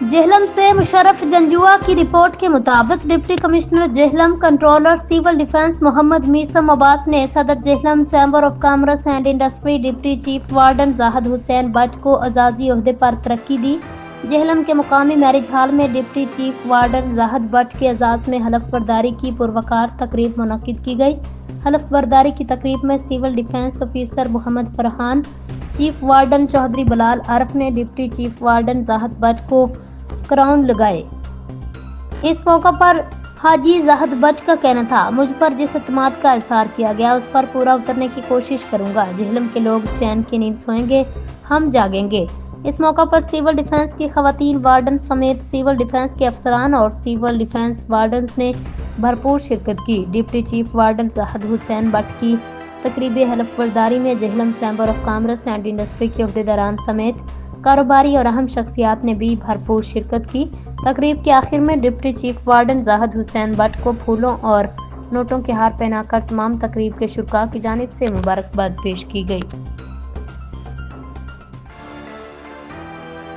जेहलम से मुशर्रफ जंजुआ की रिपोर्ट के मुताबिक deputy commissioner Jhelum controller civil defence Mohammad Meesam Abbas ने सदर Jhelum chamber of commerce and industry deputy chief warden Zahid Hussain Bhatt को एजाजी ओहदे पर तरक्की दी। जेहलम के मुकामी मैरिज हॉल में deputy chief warden Zahid Bhatt के एजाज में हलफ बर्दारी की पुरवकार तकरीब मुनक्किद की गई। हलफ बर्दारी की तकरीब में civil defence officer Mohammad Farhan, chief warden Chaudhry Bilal Arif ने deputy chief warden Zahid Bhatt को क्राउन लगाए। इस मौका पर हाजी जाहिद भट्ट का कहना था, मुझ पर जिस एतमाद का इजहार किया गया उस पर पूरा उतरने की कोशिश करूंगा। जेहलम के लोग चैन की नींद सोएंगे, हम जागेंगे। इस मौका पर सिविल डिफेंस की खवातीन वार्डन समेत सिविल डिफेंस के अफसरान और सिविल डिफेंस वार्डन्स ने भरपूर शिरकत की। Deputy chief warden Zahid Hussain Bhatt की तकरीबी हलफ बर्दारी में Jhelum chamber of commerce and industry के अहदेदारान समेत कारोबारी और अहम शख्सियात ने भी भरपूर शिरकत की। तकरीब के आखिर में deputy chief warden Zahid Hussain Bhatt को फूलों और नोटों के हार पहनाकर तमाम तकरीब के शुरका की जानिब से मुबारकबाद पेश की गई।